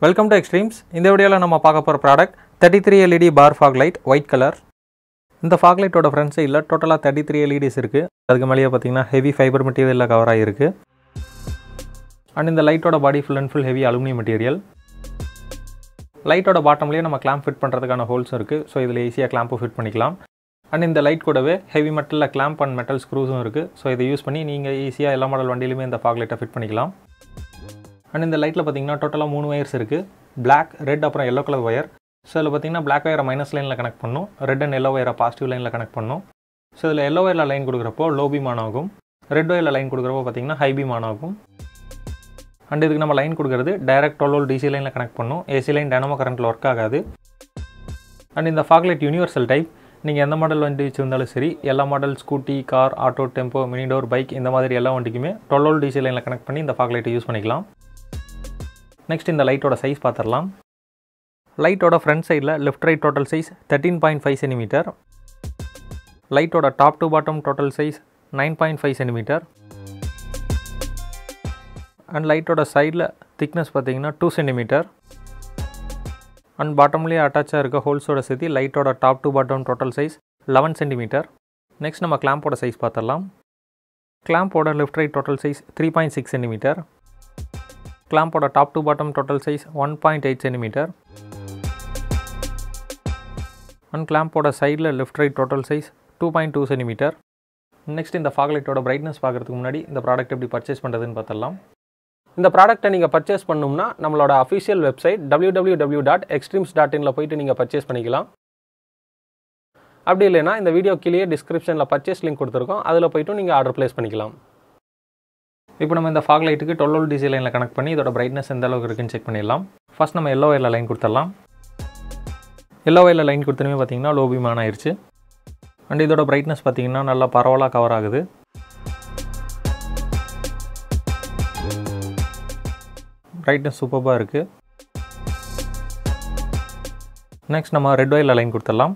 Welcome to extremes. இந்த வீடியோவில் நம்ம பார்க்க போகிற product 33 LED bar fog light white colour. இந்த ஃபாக் லைட்டோட ஃப்ரண்ட் சைடில் டோட்டலாக 33 LEDs இருக்குது. அதுக்கு மேலேயே பார்த்தீங்கன்னா ஹெவி ஃபைபர் மெட்டீரியலில் கவர் ஆகிருக்கு. அண்ட் இந்த லைட்டோட body full and full heavy aluminium material. லைட்டோட பாட்டம்லேயே நம்ம கிளாம்ப் ஃபிட் பண்ணுறதுக்கான ஹோல்ஸும் இருக்குது. ஸோ இதில் ஈஸியாக கிளாம்பும் ஃபிட் பண்ணிக்கலாம். அண்ட் இந்த லைட் கூடவே ஹெவி மெட்டலில் கிளாம்ப் அண்ட் மெட்டல் ஸ்க்ரூஸும் இருக்குது. ஸோ இதை யூஸ் பண்ணி நீங்கள் ஈஸியாக எல்லா மாடல் வண்டியிலுமே இந்த ஃபாக் லைட்டை ஃபிட் பண்ணிக்கலாம். அண்ட் இந்த லைட்டில் பார்த்தீங்கன்னா டோட்டலாக 3 வயர்ஸ் இருக்குது. பிளாக், ரெட், அப்புறம் எல்லோ கலர் ஒயர். ஸோ இதில் பார்த்தீங்கன்னா பிளாக் ஒயரை மைனஸ் லைனில் கனெக்ட் பண்ணும், ரெட் அண்ட் எல்லோ ஒயரை பாசிட்டிவ் லைனில் கனெக்ட் பண்ணும். ஸோ இதில் எல்லோ ஒயரில் லைன் கொடுக்குறப்போ லோ பீம் ஆன் ஆகும், ரெட் ஒயரில் லைன் கொடுக்குறப்போ பார்த்தீங்கன்னா ஹை பீம் ஆன் ஆகும். அண்ட் இதுக்கு நம்ம லைன் கொடுக்குறது டைரக்ட் 12 volt DC லைனில் கனெக்ட் பண்ணும், ஏசி லைன் டைனமோ கரண்ட்டில் ஒர்க் ஆகாது. அண்ட் இந்த ஃபாக் லைட் யூனிவர்சல் டைப். நீங்கள் எந்த மாடல் வண்டி வச்சுருந்தாலும் சரி, எல்லா model scooty, car, auto, tempo, mini door, bike இந்த மாதிரி எல்லா வண்டிக்குமே 12 volt DC லைனில் கனெக்ட் பண்ணி இந்த ஃபாக் லைட்டை யூஸ் பண்ணிக்கலாம். நெக்ஸ்ட் இந்த லைட்டோட சைஸ் பார்த்துடலாம். லைட்டோட ஃப்ரண்ட் சைடில் left right total size 13.5 cm. லைட்டோட top to bottom total size 9.5 cm. And லைட்டோட சைடில் திக்னஸ் பார்த்தீங்கன்னா 2 cm. அண்ட் பாட்டம்லேயே அட்டாச்சாக இருக்க ஹோல்ஸோட சேர்த்து லைட்டோட top to bottom total size 11 cm. Next நம்ம கிளாம்போட சைஸ் பார்த்துடலாம். கிளாம்போட left right total size 3.6 cm. கிளாம்போட top to bottom total size 1.8 cm. And கிளாம்போட சைடில் left right total size 2.2 cm. Next இந்த ஃபாக் லைட்டோட பிரைட்னஸ் பார்க்குறதுக்கு முன்னாடி இந்த ப்ராடக்ட் எப்படி பர்ச்சேஸ் பண்ணுறதுன்னு பார்த்துடலாம். இந்த ப்ராடக்ட்டை நீங்கள் பர்ச்சேஸ் பண்ணணும்னா நம்மளோட அஃபிஷியல் வெப்சைட் www.extremes.in போயிட்டு நீங்கள் பர்ச்சேஸ் பண்ணிக்கலாம். அப்படி இல்லைனா இந்த வீடியோ கீழே டிஸ்கிரிப்ஷனில் பர்ச்சேஸ் லிங்க் கொடுத்துருக்கோம், அதில் போய்ட்டு நீங்கள் ஆர்டர் ப்ளேஸ் பண்ணிக்கலாம். இப்போ நம்ம இந்த ஃபாக் லைட்டுக்கு 12 volt DC லைனில் கனெக்ட் பண்ணி இதோட பிரைட்னஸ் எந்த அளவுக்கு இருக்குன்னு செக் பண்ணிடலாம். ஃபர்ஸ்ட் நம்ம எல்லோ ஒயரில் லைன் கொடுத்துடலாம். எல்லோ ஒயரில் லைன் கொடுத்தனுமே பார்த்தீங்கன்னா லோ பீம் ஆன் ஆயிடுச்சு. அண்ட் இதோட பிரைட்னஸ் பார்த்தீங்கன்னா நல்லா பரவலாக கவர் ஆகுது. பிரைட்னஸ் சூப்பராக இருக்குது. நெக்ஸ்ட் நம்ம ரெட் ஒயரில் லைன் கொடுத்துடலாம்.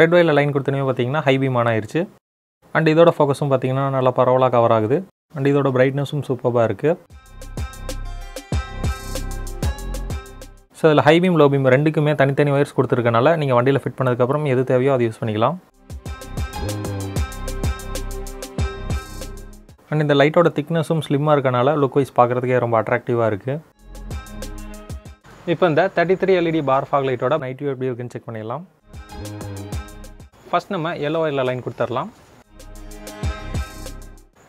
ரெட் ஒயரில் லைன் கொடுத்தனுமே பார்த்தீங்கன்னா ஹை பீம் ஆன் ஆயிடுச்சு. அண்ட் இதோட ஃபோக்கஸும் பார்த்தீங்கன்னா நல்லா பரவலாக கவர் ஆகுது. அண்ட் இதோட பிரைட்னஸும் சூப்பராக இருக்குது. ஸோ இதில் ஹை பீம், லோ பீம் ரெண்டுக்குமே தனித்தனி ஒயர்ஸ் கொடுத்துருக்கனால நீங்கள் வண்டியில் ஃபிட் பண்ணதுக்கப்புறம் எது தேவையோ அதை யூஸ் பண்ணிக்கலாம். அண்ட் இந்த லைட்டோட திக்னஸும் ஸ்லிம்மாக இருக்கனால லுக் வைஸ் பார்க்குறதுக்கே ரொம்ப அட்ராக்டிவாக இருக்குது. இப்போ இந்த 33 LED பார் ஃபாக் லைட்டோட நைட் வியூ எப்படி இருக்குன்னு செக் பண்ணிடலாம். ஃபஸ்ட் நம்ம எல்லோ ஒயரில் லைன் கொடுத்துடலாம்.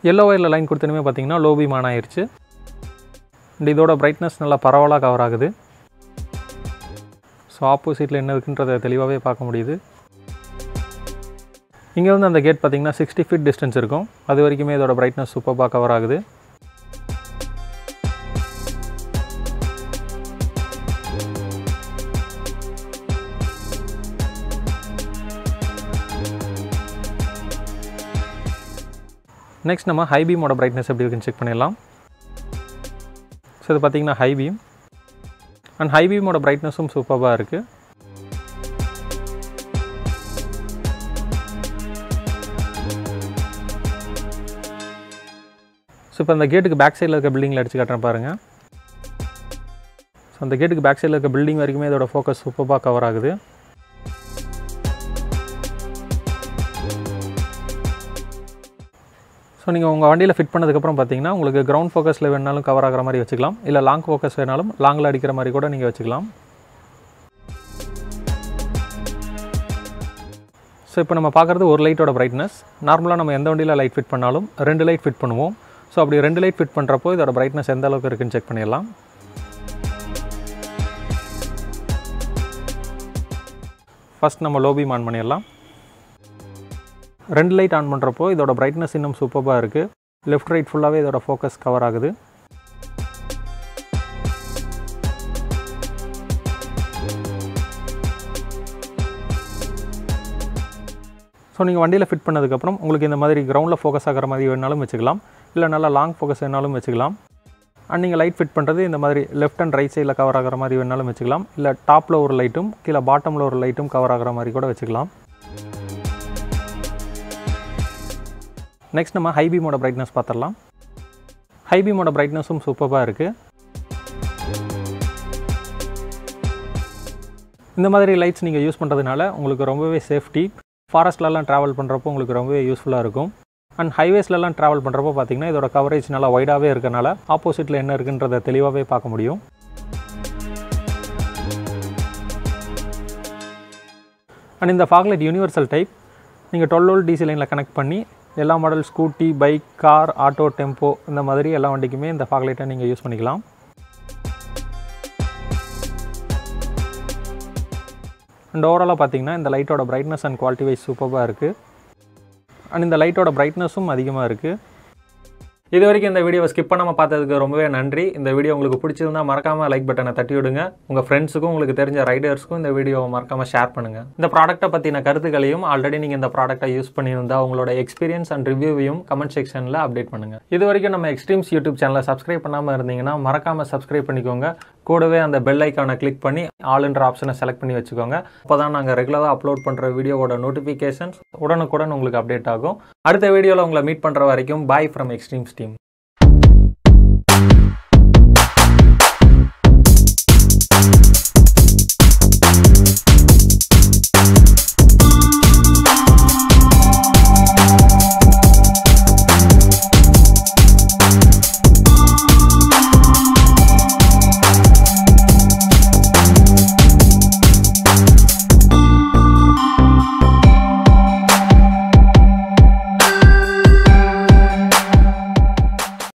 எல்லோ ஒயரில் லைன் கொடுத்தனுமே பார்த்தீங்கன்னா லோ பீம் ஆன் ஆயிடுச்சு. அண்ட் இதோட பிரைட்னஸ் நல்லா பரவலாக கவர் ஆகுது. ஸோ ஆப்போசிட்டில் என்ன இருக்குன்றதை தெளிவாகவே பார்க்க முடியுது. இங்கே வந்து அந்த கேட் பார்த்தீங்கன்னா 60 feet டிஸ்டன்ஸ் இருக்கும். அது வரைக்குமே இதோட பிரைட்னஸ் சூப்பராக கவர் ஆகுது. நெக்ஸ்ட் நம்ம ஹை பீமோட பிரைட்னஸ் எப்படி இருக்குன்னு செக் பண்ணிடலாம். ஸோ இது பார்த்தீங்கன்னா ஹை பீம். அண்ட் ஹை பீமோட பிரைட்னஸும் சூப்பராக இருக்குது. ஸோ இப்போ அந்த கேட்டுக்கு பேக் சைடில் இருக்க பில்டிங்கில் அடிச்சு காட்டுறேன் பாருங்கள். ஸோ அந்த கேட்டுக்கு பேக் சைடில் இருக்க பில்டிங் வரைக்குமே இதோட ஃபோக்கஸ் சூப்பராக கவர் ஆகுது. ஸோ நீங்கள் உங்கள் வண்டியில் ஃபிட் பண்ணதுக்கப்புறம் பார்த்தீங்கன்னா உங்களுக்கு கிரவுண்ட் ஃபோக்கஸில் வேணாலும் கவர் ஆகிற மாதிரி வச்சுக்கலாம், இல்லை லாங் ஃபோக்கஸ் வேணாலும் லாங்கில் அடிக்கிற மாதிரி கூட நீங்கள் வச்சுக்கலாம். ஸோ இப்போ நம்ம பார்க்குறது ஒரு லைட்டோட பிரைட்னஸ். நார்மலாக நம்ம எந்த வண்டியில் லைட் ஃபிட் பண்ணாலும் 2 லைட் ஃபிட் பண்ணுவோம். ஸோ அப்படி 2 லைட் ஃபிட் பண்ணுறப்போ இதோட பிரைட்னஸ் எந்த அளவுக்கு இருக்குன்னு செக் பண்ணிடலாம். ஃபஸ்ட் நம்ம லோ பீம் ஆன் பண்ணிடலாம். 2 லைட் ஆன் பண்ணுறப்போ இதோட பிரைட்னஸ் இன்னும் சூப்பராக இருக்குது. லெஃப்ட் ரைட் ஃபுல்லாகவே இதோட ஃபோக்கஸ் கவர் ஆகுது. ஸோ நீங்கள் வண்டியில் ஃபிட் பண்ணதுக்கப்புறம் உங்களுக்கு இந்த மாதிரி கிரவுண்டில் ஃபோக்கஸ் ஆகிற மாதிரி வேணாலும் வச்சுக்கலாம், இல்லை நல்லா லாங் ஃபோக்கஸ் வேணாலும் வச்சுக்கலாம். அண்ட் நீங்கள் லைட் ஃபிட் பண்ணுறது இந்த மாதிரி லெஃப்ட் அண்ட் ரைட் சைடில் கவர் ஆகிற மாதிரி வேணாலும் வச்சுக்கலாம், இல்லை டாப்பில் ஒரு லைட்டும் கீழே பாட்டமில் ஒரு லைட்டும் கவர் ஆகிற மாதிரி கூட வச்சுக்கலாம். நெக்ஸ்ட் நம்ம ஹை பீமோட பிரைட்னஸ் பார்த்துடலாம். ஹை பீமோட பிரைட்னஸும் சூப்பராக இருக்குது. இந்த மாதிரி லைட்ஸ் நீங்கள் யூஸ் பண்ணுறதுனால உங்களுக்கு ரொம்பவே சேஃப்டி. ஃபாரஸ்ட்லலாம் ட்ராவல் பண்ணுறப்போ உங்களுக்கு ரொம்பவே யூஸ்ஃபுல்லாக இருக்கும். அண்ட் ஹைவேஸ்லலாம் ட்ராவல் பண்ணுறப்போ பார்த்தீங்கன்னா இதோட கவரேஜ் நல்லா வைடாகவே இருக்கனால ஆப்போசிட்டில் என்ன இருக்குன்றதை தெளிவாகவே பார்க்க முடியும். அண்ட் இந்த ஃபாக் லைட் யூனிவர்சல் டைப். நீங்கள் 12 வோல்ட் டிசி லைனில் கனெக்ட் பண்ணி எல்லா model scooty, bike, car, auto, tempo இந்த மாதிரி எல்லா வண்டிக்குமே இந்த ஃபாக் லைட்டை நீங்கள் யூஸ் பண்ணிக்கலாம். அண்ட் ஓவராலாக பார்த்தீங்கன்னா இந்த லைட்டோட பிரைட்னஸ் அண்ட் குவாலிட்டி வைஸ் சூப்பராக இருக்குது. அண்ட் இந்த லைட்டோட பிரைட்னஸும் அதிகமாக இருக்குது. இது வரைக்கும் இந்த வீடியோவை ஸ்கிப் பண்ணாமல் பார்த்ததுக்கு ரொம்பவே நன்றி. இந்த வீடியோ உங்களுக்கு பிடிச்சிருந்தா மறக்காமல் லைக் பட்டனை தட்டி விடுங்க. உங்கள் ஃப்ரெண்ட்ஸுக்கும் உங்களுக்கு தெரிஞ்ச ரைடர்ஸ்க்கும் இந்த வீடியோவை மறக்காமல் ஷேர் பண்ணுங்கள். இந்த ப்ராடக்ட்டை பற்றின கருத்துக்களையும் ஆல்ரெடி நீங்கள் இந்த ப்ராடக்ட்டை யூஸ் பண்ணியிருந்தால் உங்களோட எக்ஸ்பீரியன்ஸ் அண்ட் ரிவ்யூவையும் கமெண்ட் செக்ஷனில் அப்டேட் பண்ணுங்கள். இது வரைக்கும் நம்ம எக்ஸ்ட்ரீம்ஸ் யூடியூப் சேனலை சப்ஸ்கிரைப் பண்ணாமல் இருந்தீங்கன்னா மறக்காமல் சப்ஸ்கிரைப் பண்ணிக்கோங்க. கூடவே அந்த பெல் ஐக்கானை கிளிக் பண்ணி ஆல்ன்ற ஆப்ஷனை செலக்ட் பண்ணி வச்சுக்கோங்க. அப்போ தான் நாங்கள் ரெகுலராக அப்லோட் பண்ணுற வீடியோவோட நோட்டிஃபிகேஷன்ஸ் உடனுக்குடன் உங்களுக்கு அப்டேட் ஆகும். அடுத்த வீடியோவில் உங்களை மீட் பண்ணுற வரைக்கும் பாய் ஃப்ரம் எக்ஸ்ட்ரீம்ஸ் டீம்.